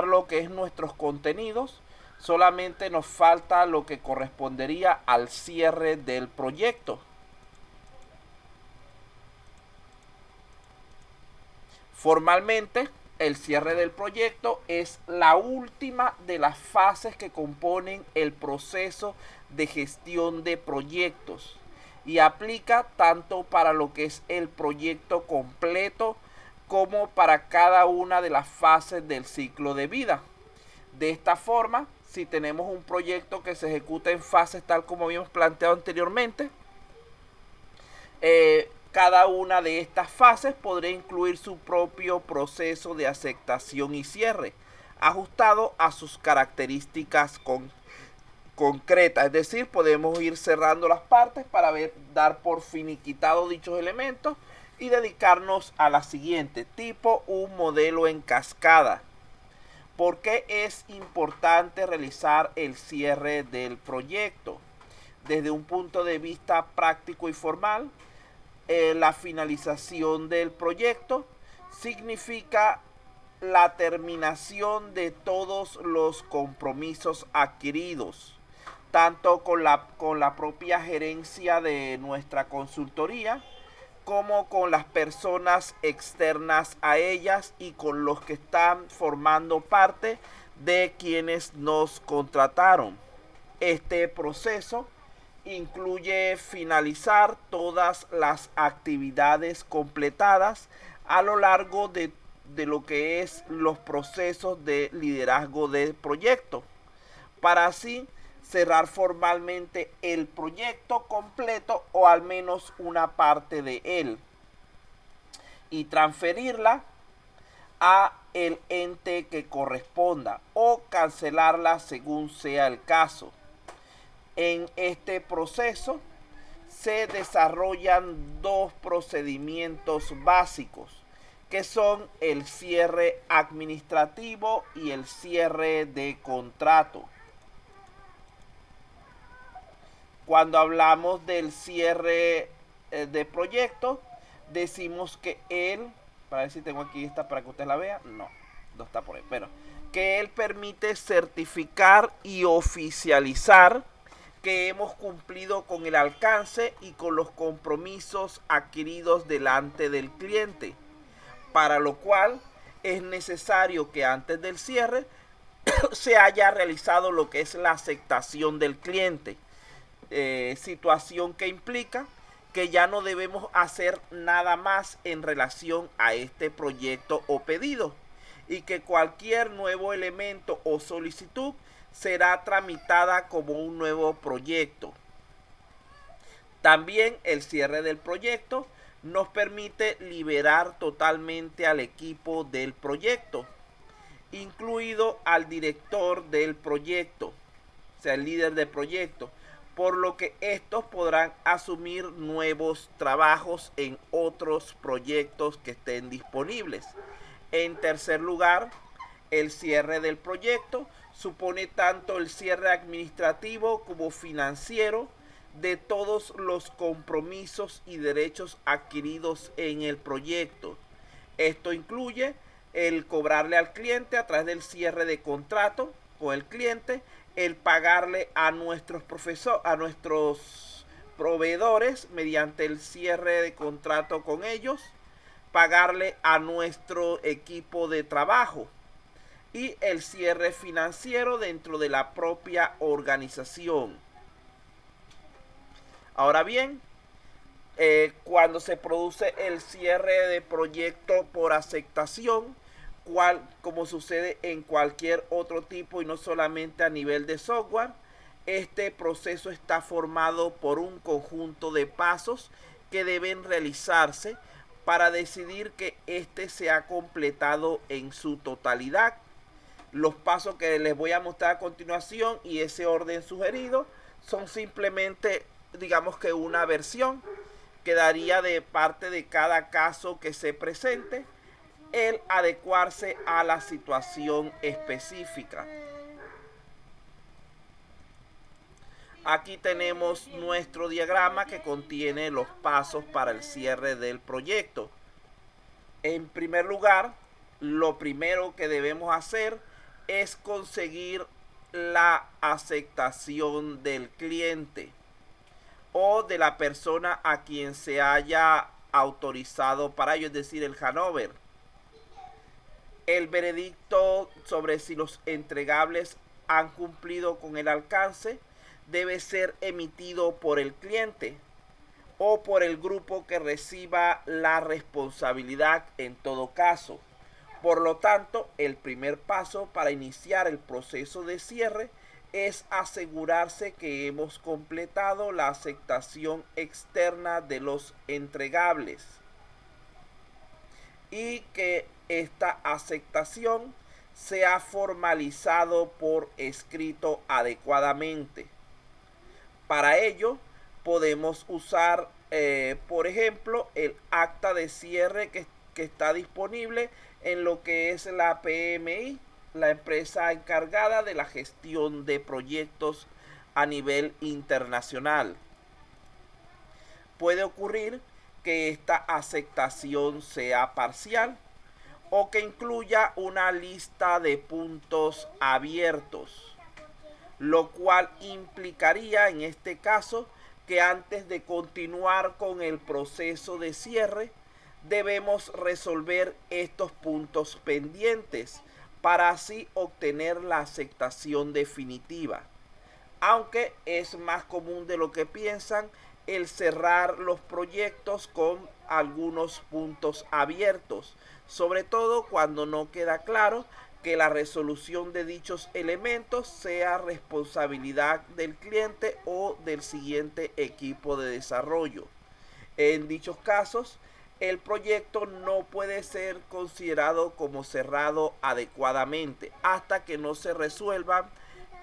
lo que es nuestros contenidos, solamente nos falta lo que correspondería al cierre del proyecto. Formalmente, el cierre del proyecto es la última de las fases que componen el proceso de gestión de proyectos y aplica tanto para lo que es el proyecto completo como para cada una de las fases del ciclo de vida. De esta forma, si tenemos un proyecto que se ejecuta en fases tal como habíamos planteado anteriormente, cada una de estas fases podría incluir su propio proceso de aceptación y cierre, ajustado a sus características concretas. Es decir, podemos ir cerrando las partes para dar por finiquitado dichos elementos y dedicarnos a la siguiente, tipo un modelo en cascada. ¿Por qué es importante realizar el cierre del proyecto? Desde un punto de vista práctico y formal, la finalización del proyecto significa la terminación de todos los compromisos adquiridos, tanto con la propia gerencia de nuestra consultoría, como con las personas externas a ellas y con los que están formando parte de quienes nos contrataron. Este proceso incluye finalizar todas las actividades completadas a lo largo de lo que es los procesos de liderazgo del proyecto, para así cerrar formalmente el proyecto completo o al menos una parte de él y transferirla a el ente que corresponda o cancelarla según sea el caso. En este proceso se desarrollan dos procedimientos básicos, que son el cierre administrativo y el cierre de contrato. Cuando hablamos del cierre de proyecto, decimos que él, para ver si tengo aquí esta para que usted la vea, no está por ahí, pero que él permite certificar y oficializar que hemos cumplido con el alcance y con los compromisos adquiridos delante del cliente, para lo cual es necesario que antes del cierre se haya realizado lo que es la aceptación del cliente, situación que implica que ya no debemos hacer nada más en relación a este proyecto o pedido y que cualquier nuevo elemento o solicitud será tramitada como un nuevo proyecto. También el cierre del proyecto nos permite liberar totalmente al equipo del proyecto, incluido al director del proyecto, o sea, el líder del proyecto, por lo que estos podrán asumir nuevos trabajos en otros proyectos que estén disponibles. En tercer lugar, el cierre del proyecto supone tanto el cierre administrativo como financiero de todos los compromisos y derechos adquiridos en el proyecto. Esto incluye el cobrarle al cliente a través del cierre de contrato con el cliente, el pagarle a nuestros proveedores mediante el cierre de contrato con ellos, pagarle a nuestro equipo de trabajo y el cierre financiero dentro de la propia organización. Ahora bien, cuando se produce el cierre de proyecto por aceptación, como sucede en cualquier otro tipo y no solamente a nivel de software, este proceso está formado por un conjunto de pasos que deben realizarse para decidir que este se ha completado en su totalidad. Los pasos que les voy a mostrar a continuación y ese orden sugerido son simplemente, digamos que una versión que daría de parte de cada caso que se presente el adecuarse a la situación específica. Aquí tenemos nuestro diagrama que contiene los pasos para el cierre del proyecto. En primer lugar, lo primero que debemos hacer es conseguir la aceptación del cliente o de la persona a quien se haya autorizado para ello, es decir, el handover. El veredicto sobre si los entregables han cumplido con el alcance debe ser emitido por el cliente o por el grupo que reciba la responsabilidad en todo caso. Por lo tanto, el primer paso para iniciar el proceso de cierre es asegurarse que hemos completado la aceptación externa de los entregables y que esta aceptación se ha formalizado por escrito adecuadamente. Para ello podemos usar, por ejemplo, el acta de cierre que está disponible en lo que es la PMI, la empresa encargada de la gestión de proyectos a nivel internacional. Puede ocurrir que esta aceptación sea parcial o que incluya una lista de puntos abiertos, lo cual implicaría en este caso que antes de continuar con el proceso de cierre debemos resolver estos puntos pendientes para así obtener la aceptación definitiva. Aunque es más común de lo que piensan el cerrar los proyectos con algunos puntos abiertos, sobre todo cuando no queda claro que la resolución de dichos elementos sea responsabilidad del cliente o del siguiente equipo de desarrollo. En dichos casos, el proyecto no puede ser considerado como cerrado adecuadamente hasta que no se resuelvan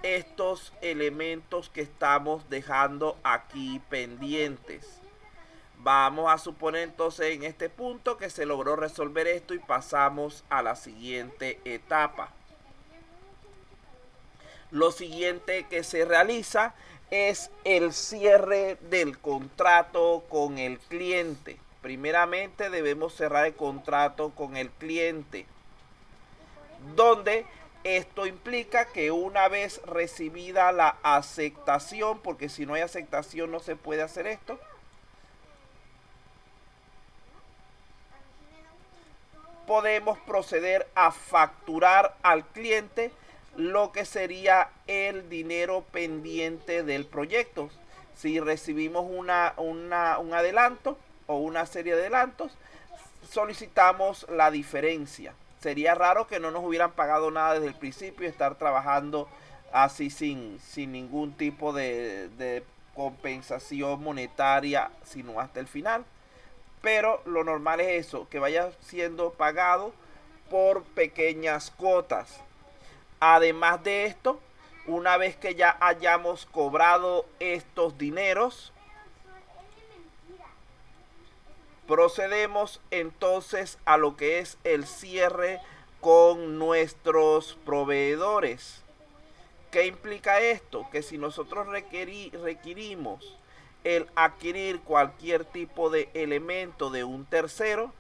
estos elementos que estamos dejando aquí pendientes. Vamos a suponer entonces en este punto que se logró resolver esto y pasamos a la siguiente etapa. Lo siguiente que se realiza es el cierre del contrato con el cliente. Primeramente debemos cerrar el contrato con el cliente, donde esto implica que una vez recibida la aceptación, porque si no hay aceptación no se puede hacer esto, podemos proceder a facturar al cliente lo que sería el dinero pendiente del proyecto. Si recibimos un adelanto o una serie de adelantos, solicitamos la diferencia. Sería raro que no nos hubieran pagado nada desde el principio y estar trabajando así sin ningún tipo de compensación monetaria, sino hasta el final. Pero lo normal es eso, que vaya siendo pagado por pequeñas cuotas. Además de esto, una vez que ya hayamos cobrado estos dineros, procedemos entonces a lo que es el cierre con nuestros proveedores. ¿Qué implica esto? Que si nosotros requerimos el adquirir cualquier tipo de elemento de un tercero,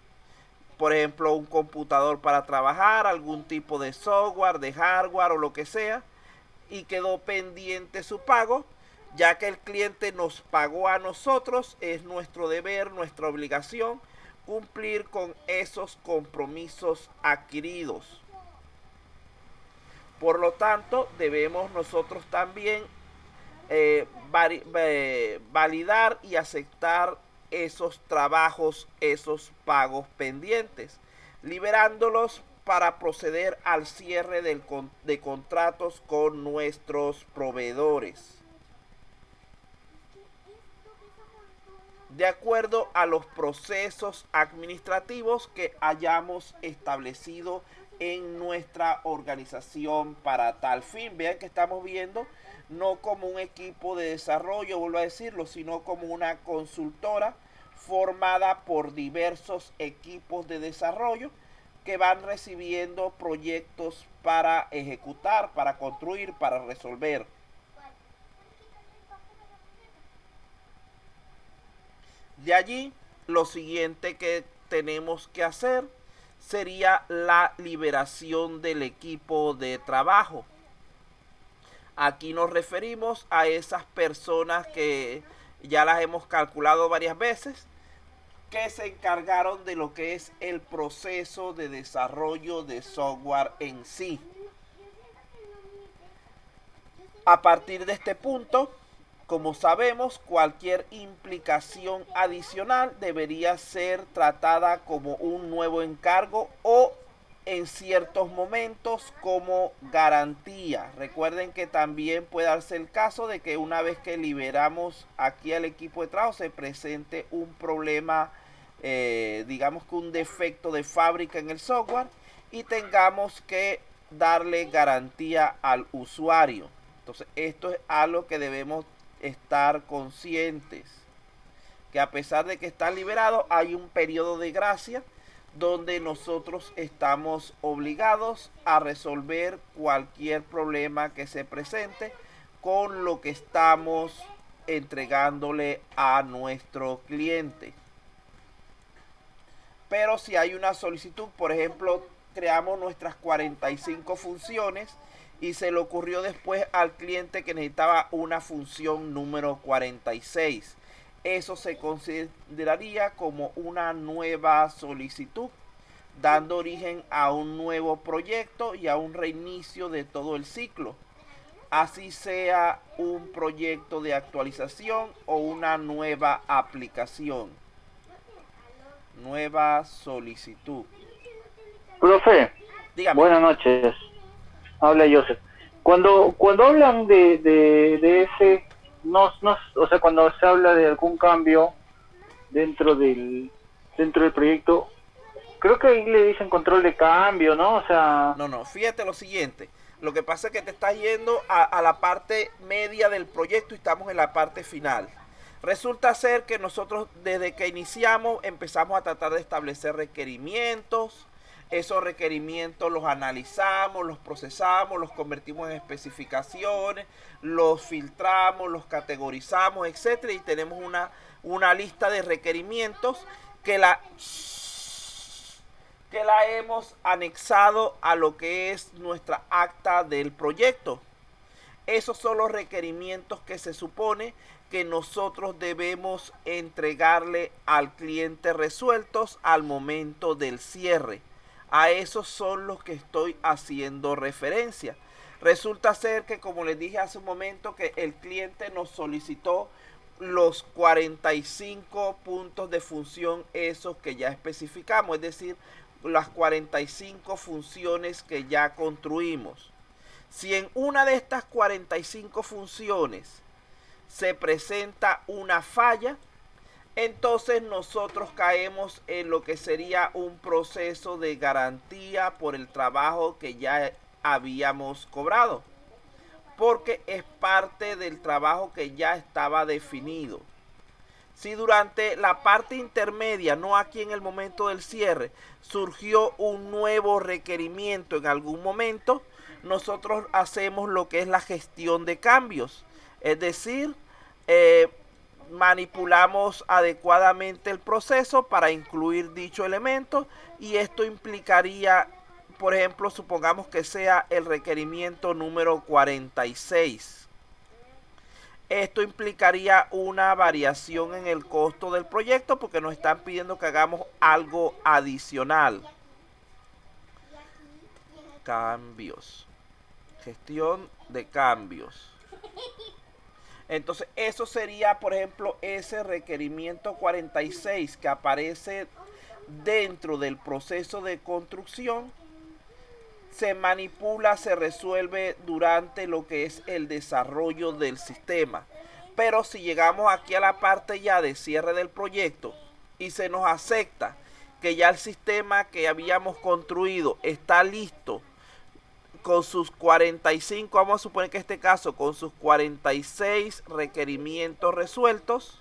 por ejemplo un computador para trabajar, algún tipo de software, de hardware o lo que sea, y quedó pendiente su pago, ya que el cliente nos pagó a nosotros, es nuestro deber, nuestra obligación cumplir con esos compromisos adquiridos. Por lo tanto, debemos nosotros también validar y aceptar esos trabajos, esos pagos pendientes, liberándolos para proceder al cierre de contratos con nuestros proveedores. De acuerdo a los procesos administrativos que hayamos establecido en nuestra organización para tal fin. Vean que estamos viendo no como un equipo de desarrollo, vuelvo a decirlo, sino como una consultora formada por diversos equipos de desarrollo que van recibiendo proyectos para ejecutar, para construir, para resolver. De allí, lo siguiente que tenemos que hacer sería la liberación del equipo de trabajo. Aquí nos referimos a esas personas que ya las hemos calculado varias veces, que se encargaron de lo que es el proceso de desarrollo de software en sí. A partir de este punto, como sabemos, cualquier implicación adicional debería ser tratada como un nuevo encargo o en ciertos momentos como garantía. Recuerden que también puede darse el caso de que una vez que liberamos aquí al equipo de trabajo se presente un problema, digamos que un defecto de fábrica en el software y tengamos que darle garantía al usuario. Entonces esto es algo que debemos estar conscientes, que a pesar de que está liberado hay un periodo de gracia donde nosotros estamos obligados a resolver cualquier problema que se presente con lo que estamos entregándole a nuestro cliente. Pero si hay una solicitud, por ejemplo, creamos nuestras 45 funciones y se le ocurrió después al cliente que necesitaba una función número 46. Eso se consideraría como una nueva solicitud, dando origen a un nuevo proyecto y a un reinicio de todo el ciclo. Así sea un proyecto de actualización o una nueva aplicación. Nueva solicitud. Profe, Dígame. buenas noches. Habla Joseph. Cuando hablan de ese, o sea, cuando se habla de algún cambio dentro del proyecto, creo que ahí le dicen control de cambio, ¿no? O sea, No, fíjate lo siguiente. Lo que pasa es que te estás yendo a la parte media del proyecto y estamos en la parte final. Resulta ser que nosotros desde que iniciamos empezamos a tratar de establecer requerimientos. Esos requerimientos los analizamos, los procesamos, los convertimos en especificaciones, los filtramos, los categorizamos, etcétera, y tenemos una lista de requerimientos que la hemos anexado a lo que es nuestra acta del proyecto. Esos son los requerimientos que se supone que nosotros debemos entregarle al cliente resueltos al momento del cierre. A esos son los que estoy haciendo referencia. Resulta ser que, como les dije hace un momento, que el cliente nos solicitó los 45 puntos de función esos que ya especificamos, es decir, las 45 funciones que ya construimos. Si en una de estas 45 funciones se presenta una falla, entonces nosotros caemos en lo que sería un proceso de garantía por el trabajo que ya habíamos cobrado, porque es parte del trabajo que ya estaba definido. Si durante la parte intermedia, no aquí en el momento del cierre, surgió un nuevo requerimiento en algún momento, nosotros hacemos lo que es la gestión de cambios, es decir, manipulamos adecuadamente el proceso para incluir dicho elemento, y esto implicaría, por ejemplo, supongamos que sea el requerimiento número 46. Esto implicaría una variación en el costo del proyecto porque nos están pidiendo que hagamos algo adicional. Cambios. Gestión de cambios. Entonces eso sería, por ejemplo, ese requerimiento 46 que aparece dentro del proceso de construcción. Se manipula, se resuelve durante lo que es el desarrollo del sistema. Pero si llegamos aquí a la parte ya de cierre del proyecto y se nos acepta que ya el sistema que habíamos construido está listo con sus 45, vamos a suponer que en este caso con sus 46 requerimientos resueltos,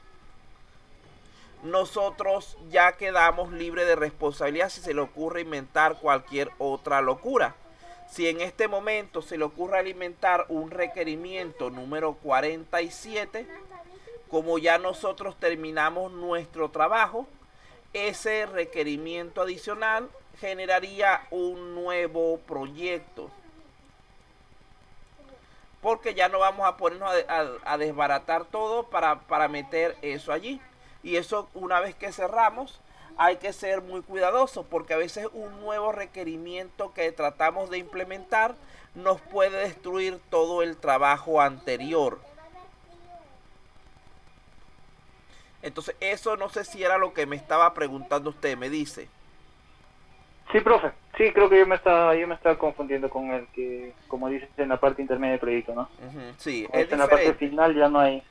nosotros ya quedamos libres de responsabilidad si se le ocurre inventar cualquier otra locura. Si en este momento se le ocurre alimentar un requerimiento número 47, como ya nosotros terminamos nuestro trabajo, ese requerimiento adicional generaría un nuevo proyecto, porque ya no vamos a ponernos a desbaratar todo para meter eso allí. Y eso, una vez que cerramos, hay que ser muy cuidadosos, porque a veces un nuevo requerimiento que tratamos de implementar nos puede destruir todo el trabajo anterior. Entonces eso no sé si era lo que me estaba preguntando usted, me dice. Sí, profe. Sí, creo que yo me estaba confundiendo con el que, como dices, en la parte intermedia del proyecto, ¿no? Sí, Como es dices, en la parte diferente. final ya no hay,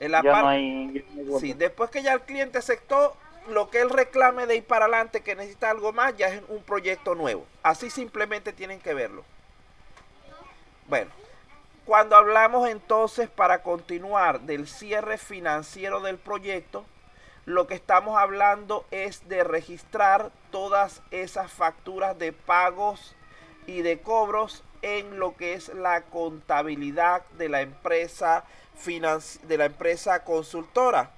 En la ya no parte, hay sí, vuelta. después que ya el cliente aceptó, lo que él reclame de ir para adelante, que necesita algo más, ya es un proyecto nuevo. Así simplemente tienen que verlo. Bueno, cuando hablamos entonces, para continuar, del cierre financiero del proyecto, lo que estamos hablando es de registrar todas esas facturas de pagos y de cobros en lo que es la contabilidad de la empresa consultora,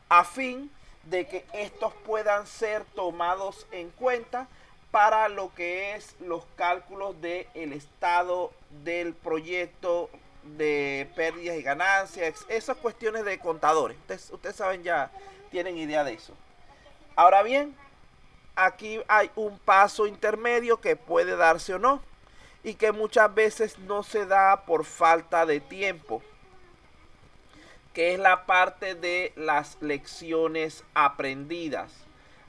a fin de que estos puedan ser tomados en cuenta para lo que es los cálculos del estado del proyecto, de pérdidas y ganancias, esas cuestiones de contadores. Ustedes saben, ya tienen idea de eso. Ahora bien, aquí hay un paso intermedio que puede darse o no, y que muchas veces no se da por falta de tiempo, que es la parte de las lecciones aprendidas.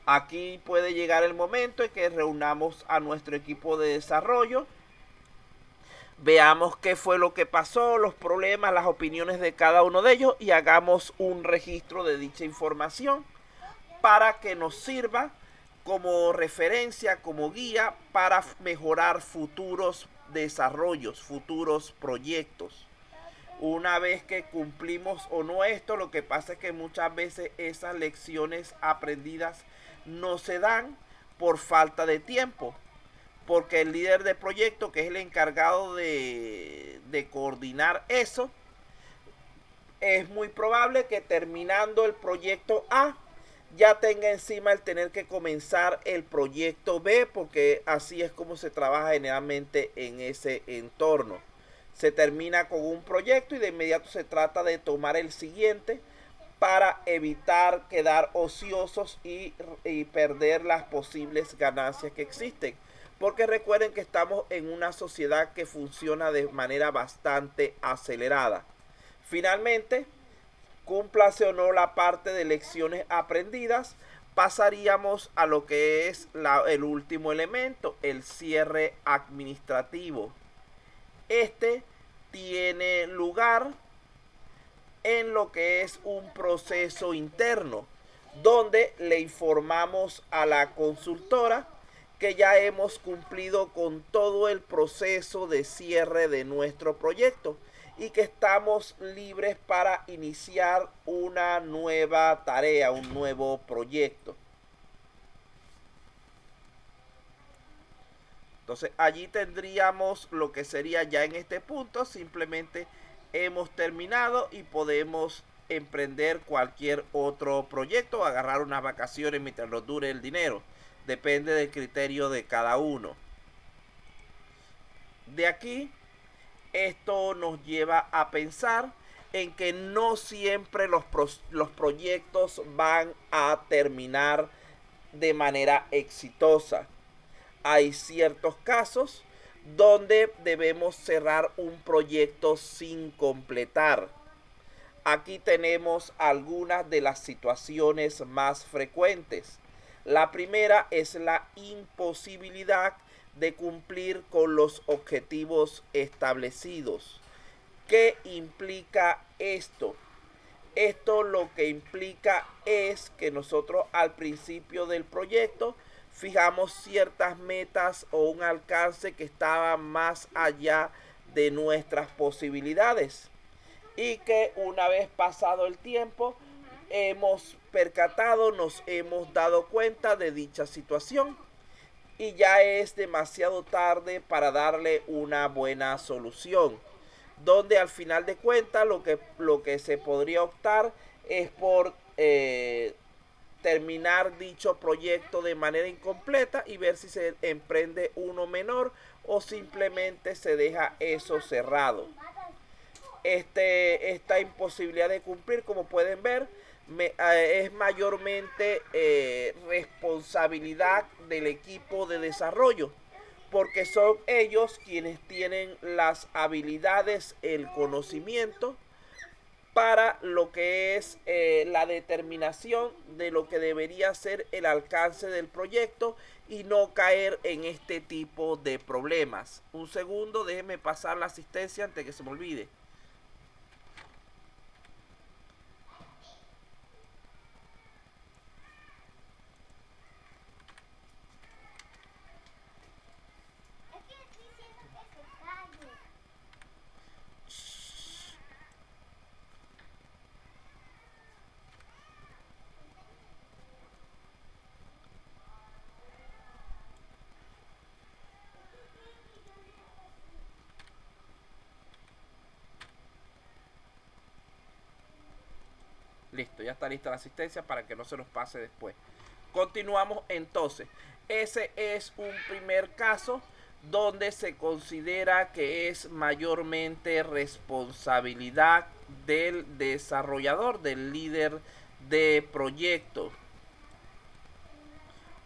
Aquí puede llegar el momento en que reunamos a nuestro equipo de desarrollo, veamos qué fue lo que pasó, los problemas, las opiniones de cada uno de ellos, y hagamos un registro de dicha información para que nos sirva como referencia, como guía para mejorar futuros desarrollos, futuros proyectos. Una vez que cumplimos o no esto, lo que pasa es que muchas veces esas lecciones aprendidas no se dan por falta de tiempo, porque el líder de proyecto, que es el encargado de coordinar eso, es muy probable que terminando el proyecto A ya tenga encima el tener que comenzar el proyecto B, porque así es como se trabaja generalmente en ese entorno. Se termina con un proyecto y de inmediato se trata de tomar el siguiente para evitar quedar ociosos y perder las posibles ganancias que existen. Porque recuerden que estamos en una sociedad que funciona de manera bastante acelerada. Finalmente, cúmplase o no la parte de lecciones aprendidas, pasaríamos a lo que es el último elemento, el cierre administrativo. Este tiene lugar en lo que es un proceso interno, donde le informamos a la consultora que ya hemos cumplido con todo el proceso de cierre de nuestro proyecto y que estamos libres para iniciar una nueva tarea, un nuevo proyecto. Entonces allí tendríamos lo que sería ya en este punto, simplemente hemos terminado y podemos emprender cualquier otro proyecto o agarrar unas vacaciones mientras nos dure el dinero. Depende del criterio de cada uno. De aquí, esto nos lleva a pensar en que no siempre los proyectos van a terminar de manera exitosa. Hay ciertos casos donde debemos cerrar un proyecto sin completar. Aquí tenemos algunas de las situaciones más frecuentes. La primera es la imposibilidad de cumplir con los objetivos establecidos. ¿Qué implica esto? Esto lo que implica es que nosotros al principio del proyecto fijamos ciertas metas o un alcance que estaba más allá de nuestras posibilidades, y que una vez pasado el tiempo hemos percatado, nos hemos dado cuenta de dicha situación y ya es demasiado tarde para darle una buena solución, donde al final de cuentas lo que se podría optar es por terminar dicho proyecto de manera incompleta y ver si se emprende uno menor o simplemente se deja eso cerrado. Esta imposibilidad de cumplir, como pueden ver, es mayormente responsabilidad del equipo de desarrollo, porque son ellos quienes tienen las habilidades, el conocimiento para lo que es la determinación de lo que debería ser el alcance del proyecto y no caer en este tipo de problemas. Un segundo, déjenme pasar la asistencia antes que se me olvide. Listo, ya está lista la asistencia para que no se nos pase después. Continuamos entonces. Ese es un primer caso donde se considera que es mayormente responsabilidad del desarrollador, del líder de proyecto.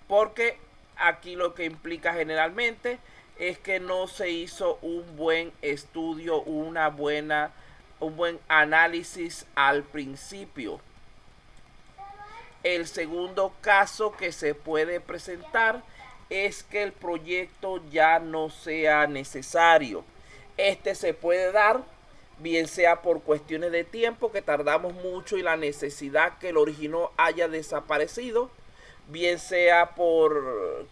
Porque aquí lo que implica generalmente es que no se hizo un buen estudio, un buen análisis al principio. El segundo caso que se puede presentar es que el proyecto ya no sea necesario. Este se puede dar bien sea por cuestiones de tiempo, que tardamos mucho y la necesidad que lo originó haya desaparecido, bien sea por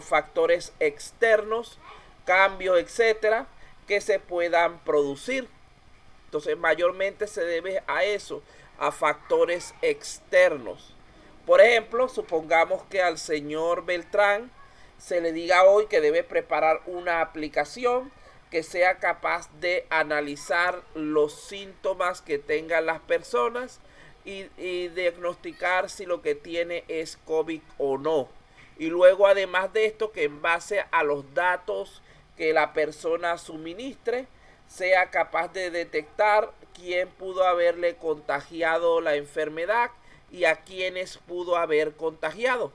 factores externos, cambios, etcétera, que se puedan producir. Entonces, mayormente se debe a eso, a factores externos. Por ejemplo, supongamos que al señor Beltrán se le diga hoy que debe preparar una aplicación que sea capaz de analizar los síntomas que tengan las personas y diagnosticar si lo que tiene es COVID o no. Y luego, además de esto, que en base a los datos que la persona suministre, sea capaz de detectar quién pudo haberle contagiado la enfermedad y a quienes pudo haber contagiado.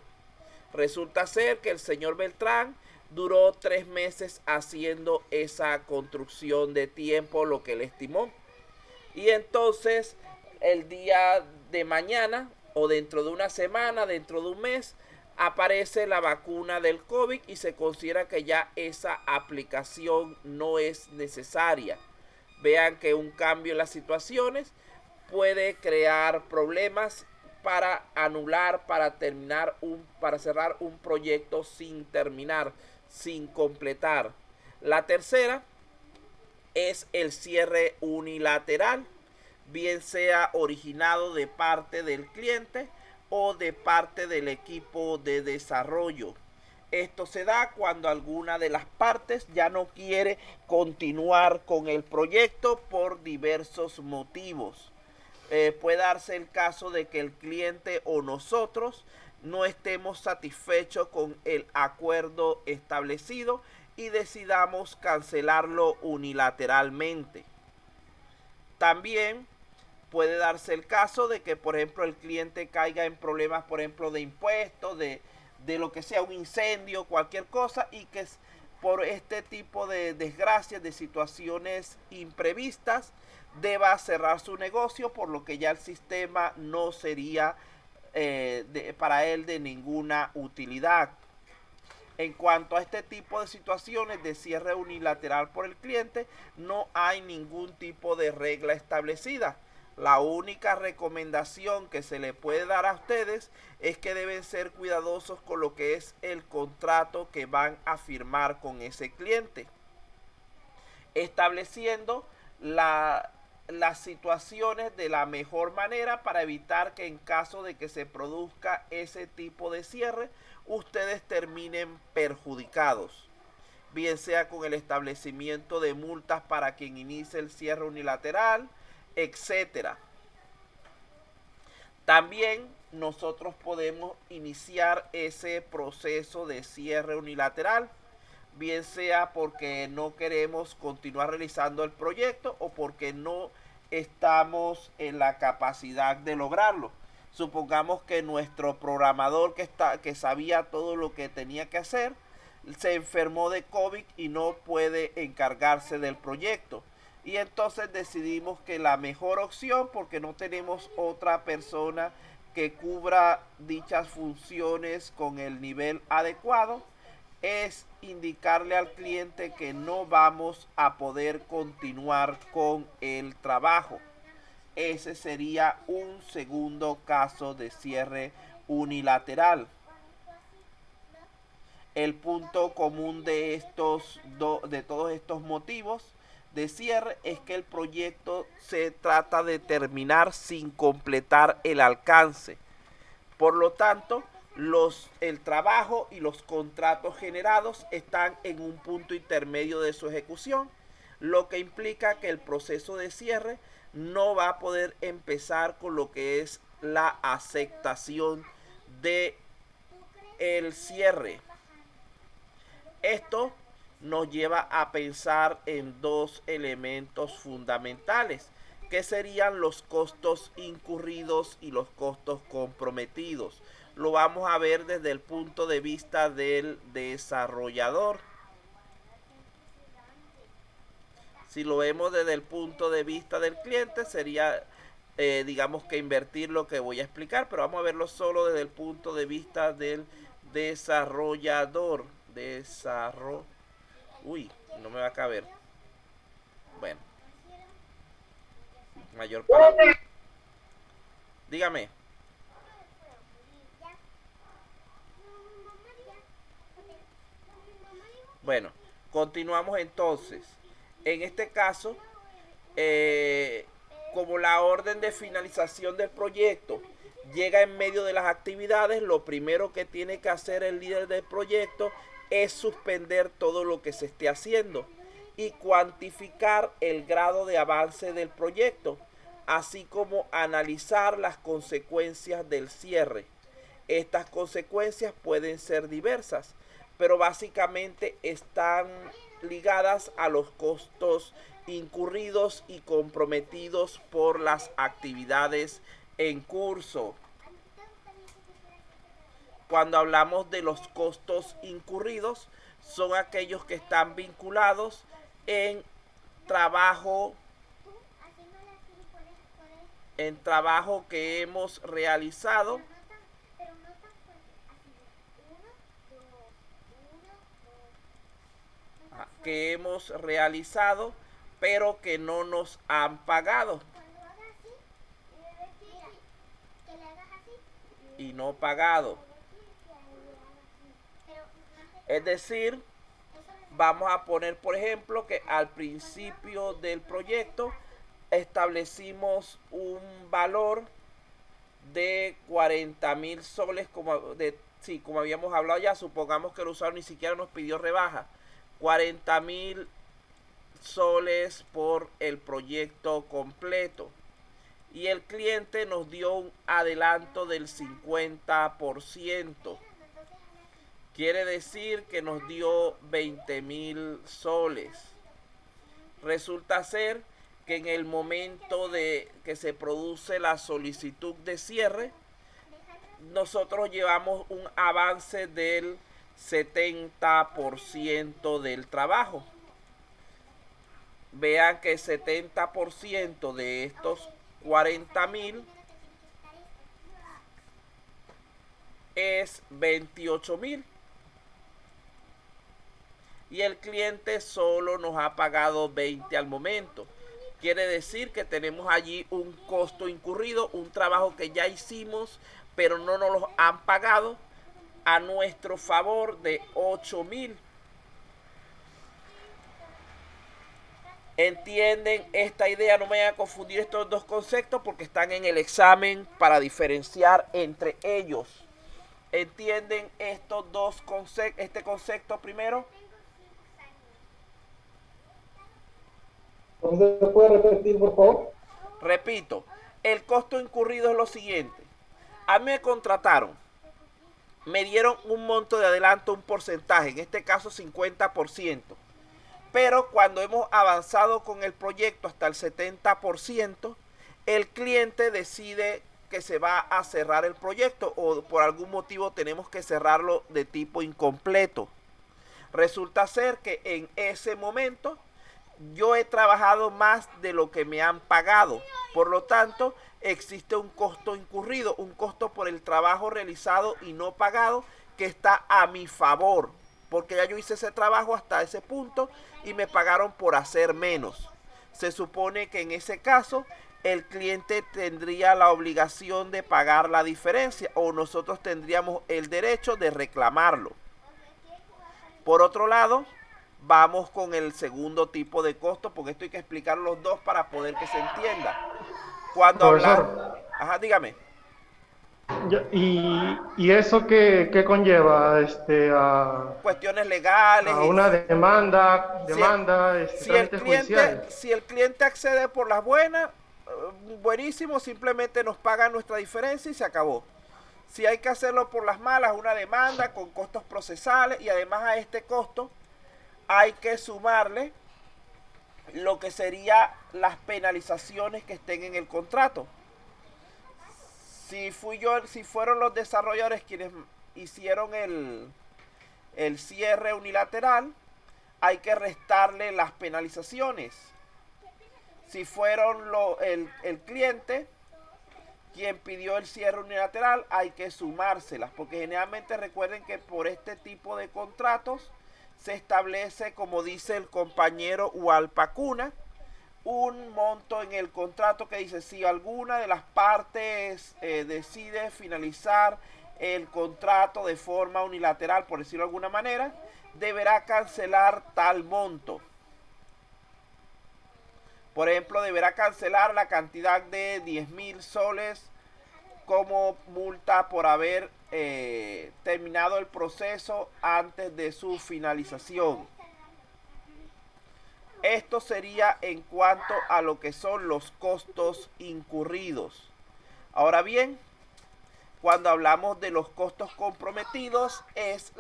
Resulta ser que el señor Beltrán duró 3 meses haciendo esa construcción de tiempo, lo que él estimó. Y entonces el día de mañana o dentro de una semana, dentro de un mes, aparece la vacuna del COVID y se considera que ya esa aplicación no es necesaria. Vean que un cambio en las situaciones puede crear problemas para anular, para cerrar un proyecto sin terminar, sin completar. La tercera es el cierre unilateral, bien sea originado de parte del cliente o de parte del equipo de desarrollo. Esto se da cuando alguna de las partes ya no quiere continuar con el proyecto por diversos motivos. Puede darse el caso de que el cliente o nosotros no estemos satisfechos con el acuerdo establecido y decidamos cancelarlo unilateralmente. También puede darse el caso de que, por ejemplo, el cliente caiga en problemas, por ejemplo, de impuestos, de lo que sea, un incendio, cualquier cosa, y que por este tipo de desgracias, de situaciones imprevistas, deba cerrar su negocio, por lo que ya el sistema no sería para él de ninguna utilidad. En cuanto a este tipo de situaciones de cierre unilateral por el cliente, no hay ningún tipo de regla establecida. La única recomendación que se le puede dar a ustedes es que deben ser cuidadosos con lo que es el contrato que van a firmar con ese cliente, estableciendo las situaciones de la mejor manera para evitar que en caso de que se produzca ese tipo de cierre, ustedes terminen perjudicados, bien sea con el establecimiento de multas para quien inicie el cierre unilateral, etcétera. También nosotros podemos iniciar ese proceso de cierre unilateral, bien sea porque no queremos continuar realizando el proyecto o porque no estamos en la capacidad de lograrlo. Supongamos que nuestro programador que sabía todo lo que tenía que hacer se enfermó de COVID y no puede encargarse del proyecto. Y entonces decidimos que la mejor opción, porque no tenemos otra persona que cubra dichas funciones con el nivel adecuado, es indicarle al cliente que no vamos a poder continuar con el trabajo. Ese sería un segundo caso de cierre unilateral. El punto común de todos estos motivos de cierre es que el proyecto se trata de terminar sin completar el alcance. Por lo tanto, el trabajo y los contratos generados están en un punto intermedio de su ejecución, lo que implica que el proceso de cierre no va a poder empezar con lo que es la aceptación de el cierre. Esto nos lleva a pensar en dos elementos fundamentales, que serían los costos incurridos y los costos comprometidos. Lo vamos a ver desde el punto de vista del desarrollador. Si lo vemos desde el punto de vista del cliente, sería, digamos que invertir lo que voy a explicar, pero vamos a verlo solo desde el punto de vista del desarrollador. Uy, no me va a caber. Bueno, mayor para. Dígame. Bueno, continuamos entonces. En este caso, como la orden de finalización del proyecto llega en medio de las actividades, lo primero que tiene que hacer el líder del proyecto es suspender todo lo que se esté haciendo y cuantificar el grado de avance del proyecto, así como analizar las consecuencias del cierre. Estas consecuencias pueden ser diversas, pero básicamente están ligadas a los costos incurridos y comprometidos por las actividades en curso. Cuando hablamos de los costos incurridos, son aquellos que están vinculados en trabajo que hemos realizado pero que no nos han pagado y no pagado. Es decir, vamos a poner por ejemplo que al principio del proyecto establecimos un valor de 40.000 soles, como habíamos hablado ya. Supongamos que el usuario ni siquiera nos pidió rebaja. 40.000 soles por el proyecto completo. Y el cliente nos dio un adelanto del 50%. Quiere decir que nos dio 20.000 soles. Resulta ser que en el momento de que se produce la solicitud de cierre, nosotros llevamos un avance del 70% del trabajo. Vean que el 70% de estos 40.000 es 28.000. Y el cliente solo nos ha pagado 20 al momento. Quiere decir que tenemos allí un costo incurrido, un trabajo que ya hicimos, pero no nos lo han pagado a nuestro favor de 8.000. ¿Entienden esta idea? No me vayan a confundir estos dos conceptos porque están en el examen para diferenciar entre ellos. ¿Entienden estos dos conceptos? Este concepto primero. ¿Se puede repetir, por favor? Repito, el costo incurrido es lo siguiente. A mí me contrataron, me dieron un monto de adelanto, un porcentaje, en este caso 50%. Pero cuando hemos avanzado con el proyecto hasta el 70%, el cliente decide que se va a cerrar el proyecto o por algún motivo tenemos que cerrarlo de tipo incompleto. Resulta ser que en ese momento yo he trabajado más de lo que me han pagado. Por lo tanto, existe un costo incurrido, un costo por el trabajo realizado y no pagado que está a mi favor. Porque ya yo hice ese trabajo hasta ese punto y me pagaron por hacer menos. Se supone que en ese caso el cliente tendría la obligación de pagar la diferencia o nosotros tendríamos el derecho de reclamarlo. Por otro lado, vamos con el segundo tipo de costo, porque esto hay que explicar los dos para poder que se entienda. Cuando hablas... Profesor, Ajá, dígame. ¿y eso qué conlleva Cuestiones legales a y una demanda, si el, trámites judiciales? si el cliente accede por las buenas, buenísimo, simplemente nos paga nuestra diferencia y se acabó. Si hay que hacerlo por las malas, una demanda con costos procesales y además a este costo hay que sumarle lo que sería las penalizaciones que estén en el contrato. Si fueron los desarrolladores quienes hicieron el cierre unilateral, hay que restarle las penalizaciones. Si fueron el cliente quien pidió el cierre unilateral, hay que sumárselas, porque generalmente recuerden que por este tipo de contratos se establece, como dice el compañero Hualpacuna, un monto en el contrato que dice si alguna de las partes decide finalizar el contrato de forma unilateral, por decirlo de alguna manera, deberá cancelar tal monto. Por ejemplo, deberá cancelar la cantidad de 10.000 soles como multa por haber terminado el proceso antes de su finalización. Esto sería en cuanto a lo que son los costos incurridos. Ahora bien, cuando hablamos de los costos comprometidos es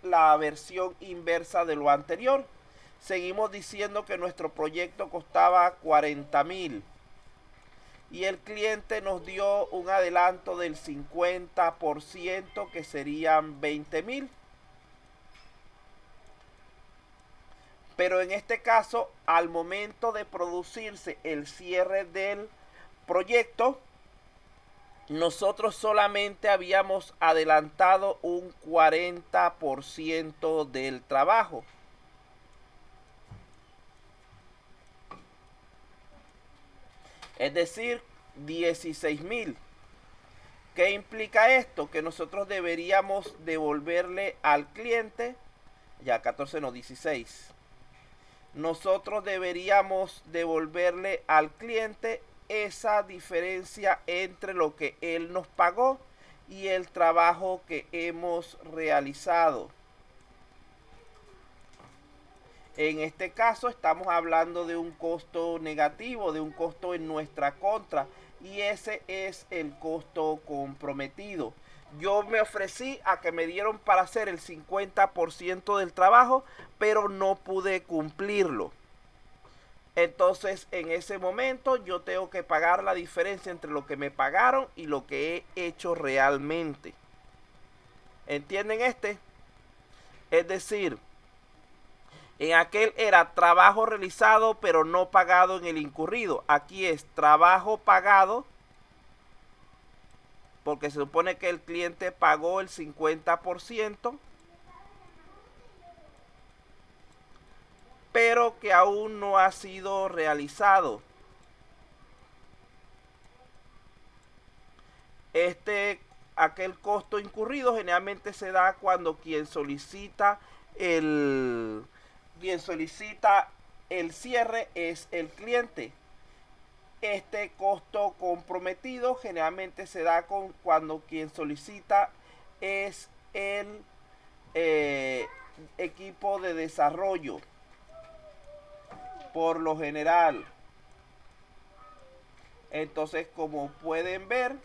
la versión inversa de lo anterior. Seguimos diciendo que nuestro proyecto costaba 40.000 y el cliente nos dio un adelanto del 50% que serían 20.000. Pero en este caso, al momento de producirse el cierre del proyecto, nosotros solamente habíamos adelantado un 40% del trabajo. Es decir, 16.000. ¿Qué implica esto? Que nosotros deberíamos devolverle al cliente, ya 14 no, 16. Nosotros deberíamos devolverle al cliente esa diferencia entre lo que él nos pagó y el trabajo que hemos realizado. En este caso estamos hablando de un costo negativo, de un costo en nuestra contra, y ese es el costo comprometido. Yo me ofrecí a que me dieron para hacer el 50% del trabajo, pero no pude cumplirlo. Entonces, en ese momento yo tengo que pagar la diferencia entre lo que me pagaron y lo que he hecho realmente. ¿Entienden este? Es decir, en aquel era trabajo realizado pero no pagado en el incurrido. Aquí es trabajo pagado porque se supone que el cliente pagó el 50%, pero que aún no ha sido realizado. Aquel costo incurrido generalmente se da cuando quien solicita el cierre es el cliente. Este costo comprometido generalmente se da cuando quien solicita es el equipo de desarrollo, por lo general. Entonces, como pueden ver,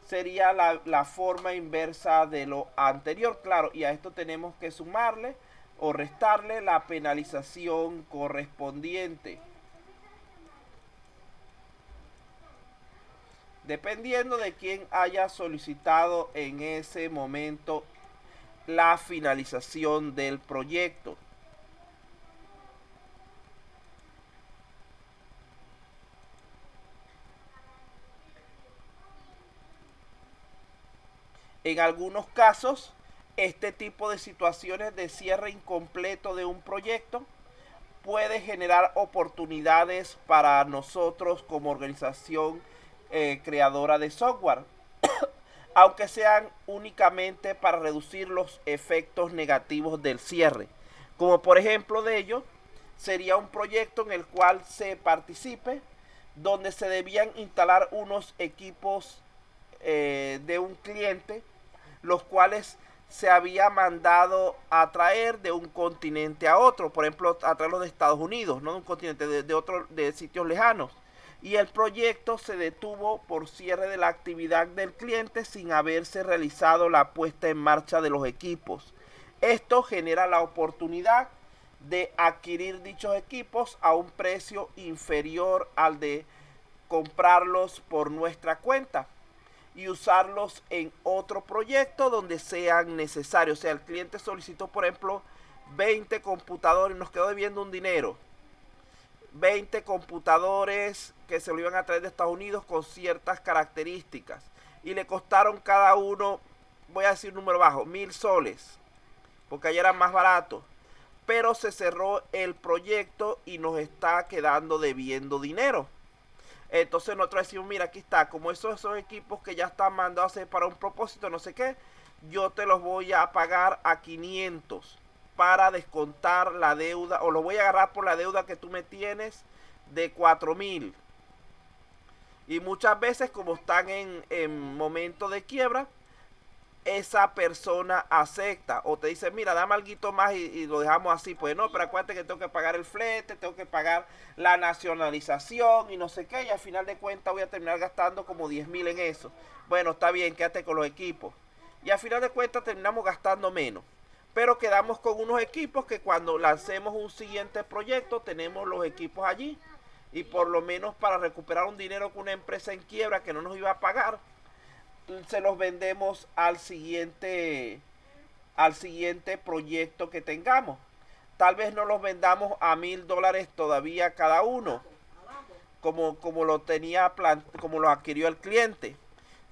sería la forma inversa de lo anterior, claro, y a esto tenemos que sumarle o restarle la penalización correspondiente, dependiendo de quién haya solicitado en ese momento la finalización del proyecto. En algunos casos, este tipo de situaciones de cierre incompleto de un proyecto puede generar oportunidades para nosotros como organización creadora de software, aunque sean únicamente para reducir los efectos negativos del cierre. Como por ejemplo de ello, sería un proyecto en el cual se participe, donde se debían instalar unos equipos de un cliente, los cuales se había mandado a traer de un continente a otro, por ejemplo, a traerlos de Estados Unidos, no de un continente, de sitios lejanos. Y el proyecto se detuvo por cierre de la actividad del cliente sin haberse realizado la puesta en marcha de los equipos. Esto genera la oportunidad de adquirir dichos equipos a un precio inferior al de comprarlos por nuestra cuenta y usarlos en otro proyecto donde sean necesarios. O sea, el cliente solicitó, por ejemplo, 20 computadores y nos quedó debiendo un dinero. 20 computadores que se lo iban a traer de Estados Unidos con ciertas características. Y le costaron cada uno, voy a decir un número bajo, 1000 soles. Porque allá era más barato. Pero se cerró el proyecto y nos está quedando debiendo dinero. Entonces nosotros decimos, mira, aquí está, como esos equipos que ya están mandados a hacer para un propósito, no sé qué, yo te los voy a pagar a 500 para descontar la deuda, o los voy a agarrar por la deuda que tú me tienes de 4000. Y muchas veces, como están en momento de quiebra, esa persona acepta o te dice, mira, dame algo más y lo dejamos así. Pues no, pero acuérdate que tengo que pagar el flete, tengo que pagar la nacionalización y no sé qué, y al final de cuentas voy a terminar gastando como 10.000 en eso. Bueno, está bien, quédate con los equipos. Y al final de cuentas terminamos gastando menos. Pero quedamos con unos equipos que cuando lancemos un siguiente proyecto tenemos los equipos allí. Y por lo menos para recuperar un dinero con una empresa en quiebra que no nos iba a pagar, se los vendemos al siguiente proyecto que tengamos. Tal vez no los vendamos a $1000 todavía cada uno, como lo adquirió el cliente,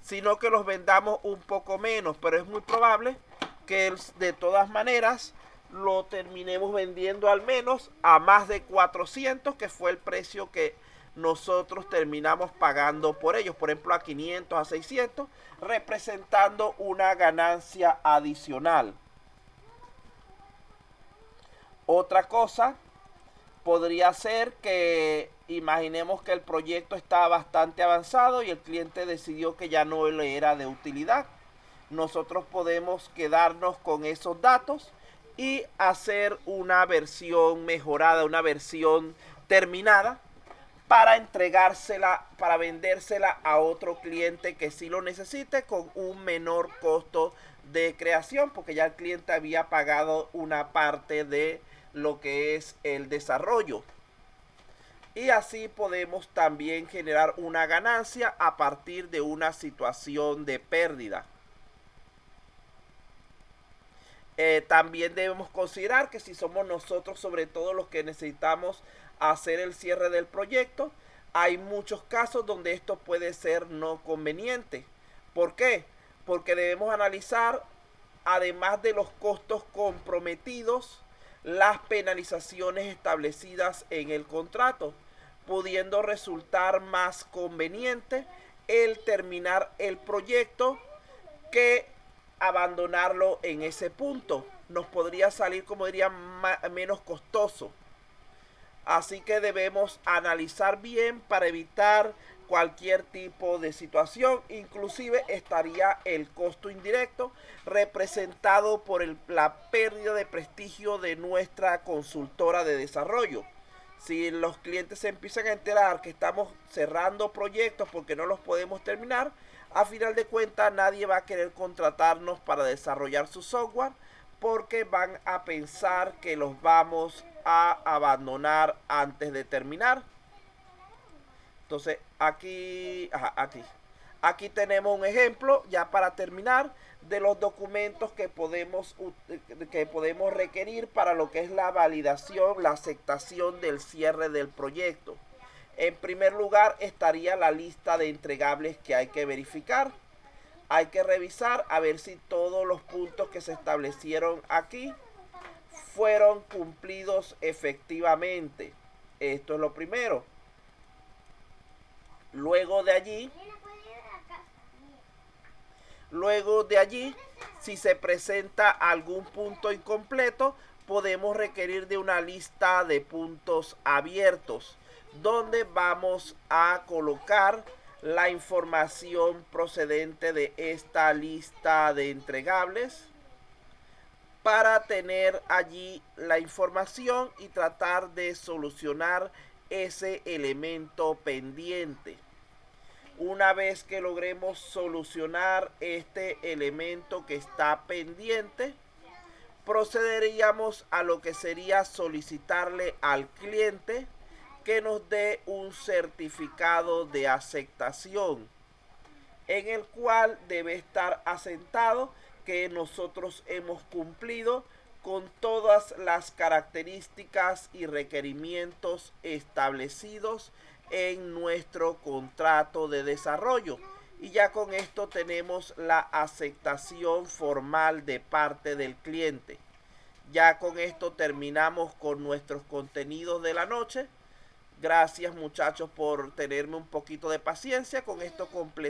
sino que los vendamos un poco menos, pero es muy probable que de todas maneras lo terminemos vendiendo al menos a más de 400, que fue el precio que nosotros terminamos pagando por ellos, por ejemplo a 500, a 600, representando una ganancia adicional. Otra cosa podría ser que imaginemos que el proyecto está bastante avanzado y el cliente decidió que ya no le era de utilidad. Nosotros podemos quedarnos con esos datos y hacer una versión mejorada, una versión terminada, para entregársela, para vendérsela a otro cliente que sí lo necesite con un menor costo de creación, porque ya el cliente había pagado una parte de lo que es el desarrollo. Y así podemos también generar una ganancia a partir de una situación de pérdida. También debemos considerar que si somos nosotros sobre todo los que necesitamos hacer el cierre del proyecto, hay muchos casos donde esto puede ser no conveniente. ¿Por qué? Porque debemos analizar, además de los costos comprometidos, las penalizaciones establecidas en el contrato, pudiendo resultar más conveniente el terminar el proyecto que abandonarlo en ese punto. Nos podría salir, como diría, menos costoso. Así que debemos analizar bien para evitar cualquier tipo de situación. Inclusive estaría el costo indirecto representado por la pérdida de prestigio de nuestra consultora de desarrollo. Si los clientes se empiezan a enterar que estamos cerrando proyectos porque no los podemos terminar, a final de cuentas nadie va a querer contratarnos para desarrollar su software porque van a pensar que los vamos a abandonar antes de terminar. Entonces aquí tenemos un ejemplo ya para terminar de los documentos que podemos requerir para lo que es la validación, la aceptación del cierre del proyecto. En primer lugar estaría la lista de entregables que hay que verificar. Hay que revisar a ver si todos los puntos que se establecieron aquí fueron cumplidos efectivamente. Esto es lo primero. Luego de allí, si se presenta algún punto incompleto, podemos requerir de una lista de puntos abiertos, donde vamos a colocar la información procedente de esta lista de entregables para tener allí la información y tratar de solucionar ese elemento pendiente. Una vez que logremos solucionar este elemento que está pendiente, procederíamos a lo que sería solicitarle al cliente que nos dé un certificado de aceptación, en el cual debe estar asentado que nosotros hemos cumplido con todas las características y requerimientos establecidos en nuestro contrato de desarrollo. Y ya con esto tenemos la aceptación formal de parte del cliente. Ya con esto terminamos con nuestros contenidos de la noche. Gracias muchachos por tenerme un poquito de paciencia. Con esto completo.